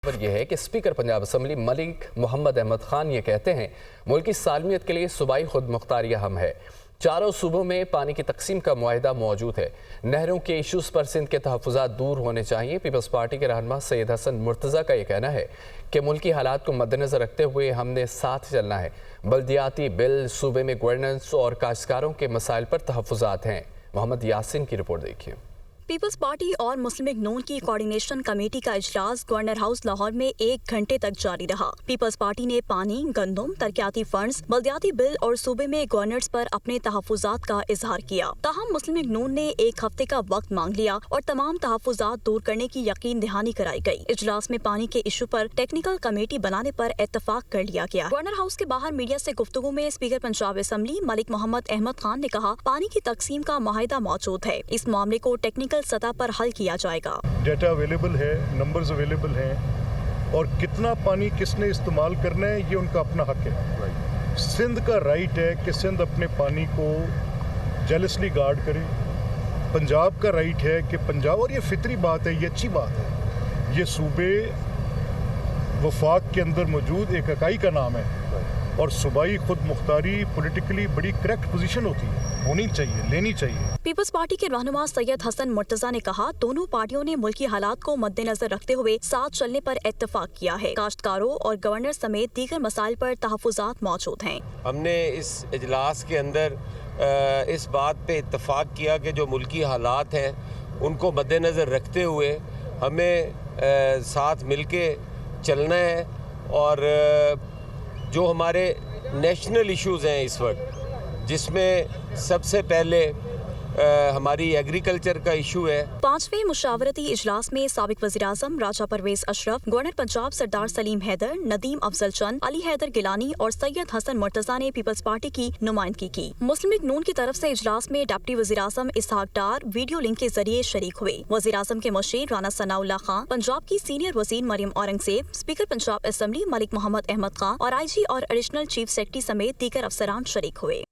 یہ ہے کہ اسپیکر پنجاب اسمبلی ملک محمد احمد خان یہ کہتے ہیں ملک کی سالمیت کے لیے صوبائی خود مختاری اہم ہے۔ چاروں صوبوں میں پانی کی تقسیم کا معاہدہ موجود ہے۔ نہروں کے ایشوز پر سندھ کے تحفظات دور ہونے چاہیے۔ پیپلز پارٹی کے رہنما سید حسن مرتضیٰ کا یہ کہنا ہے کہ ملکی حالات کو مد نظر رکھتے ہوئے ہم نے ساتھ چلنا ہے۔ بلدیاتی بل، صوبے میں گورننس اور کاشتکاروں کے مسائل پر تحفظات ہیں۔ محمد یاسین کی رپورٹ دیکھیے۔ پیپلز پارٹی اور مسلم لیگ نون کی کوارڈینیشن کمیٹی کا اجلاس گورنر ہاؤس لاہور میں 1 گھنٹے تک جاری رہا۔ پیپلز پارٹی نے پانی، گندم، ترقیاتی فنڈز، بلدیاتی بل اور صوبے میں گورننس پر اپنے تحفظات کا اظہار کیا۔ تاہم مسلم لیگ نون نے 1 ہفتے کا وقت مانگ لیا اور تمام تحفظات دور کرنے کی یقین دہانی کرائی گئی۔ اجلاس میں پانی کے ایشو پر ٹیکنیکل کمیٹی بنانے پر اتفاق کر لیا گیا۔ گورنر ہاؤس کے باہر میڈیا سے گفتگو میں اسپیکر پنجاب اسمبلی ملک محمد احمد خان نے کہا، پانی کی تقسیم کا معاہدہ موجود ہے، اس معاملے کو ٹیکنیکل سطح پر حل کیا جائے گا۔ ڈیٹا اویلیبل ہے، نمبرز اویلیبل ہیں، اور کتنا پانی کس نے استعمال کرنا ہے یہ ان کا اپنا حق ہے۔ سندھ کا رائٹ ہے کہ سندھ اپنے پانی کو جیلسلی گارڈ کرے۔ پنجاب کا رائٹ ہے کہ پنجاب، اور یہ فطری بات ہے، یہ اچھی بات ہے، یہ صوبے وفاق کے اندر موجود ایک اکائی کا نام ہے، اور صوبائی خود مختاری پولیٹیکلی بڑی کریکٹ پوزیشن ہوتی ہے، ہونی چاہیے، لینی چاہیے۔ پیپلز پارٹی کے رہنما سید حسن مرتضیٰ نے کہا، دونوں پارٹیوں نے ملکی حالات کو مد نظر رکھتے ہوئے ساتھ چلنے پر اتفاق کیا ہے۔ کاشتکاروں اور گورنر سمیت دیگر مسائل پر تحفظات موجود ہیں۔ ہم نے اس اجلاس کے اندر اس بات پہ اتفاق کیا کہ جو ملکی حالات ہیں ان کو مد نظر رکھتے ہوئے ہمیں ساتھ مل کے چلنا ہے، اور جو ہمارے نیشنل ایشوز ہیں اس وقت، جس میں سب سے پہلے ہماری ایگریکلچر کا ایشو ہے۔ 5ویں مشاورتی اجلاس میں سابق وزیراعظم راجہ پرویز اشرف، گورنر پنجاب سردار سلیم حیدر، ندیم افضل چند، علی حیدر گیلانی اور سید حسن مرتضیٰ نے پیپلز پارٹی کی نمائندگی کی۔ مسلم لیگ نون کی طرف سے اجلاس میں ڈپٹی وزیراعظم اسحاق ڈار ویڈیو لنک کے ذریعے شریک ہوئے۔ وزیراعظم کے مشیر رانا ثناء اللہ خان، پنجاب کی سینئر وزیر مریم اورنگزیب، اسپیکر پنجاب اسمبلی ملک محمد احمد خان اور IG اور ایڈیشنل چیف سیکرٹری سمیت دیگر افسران شریک ہوئے۔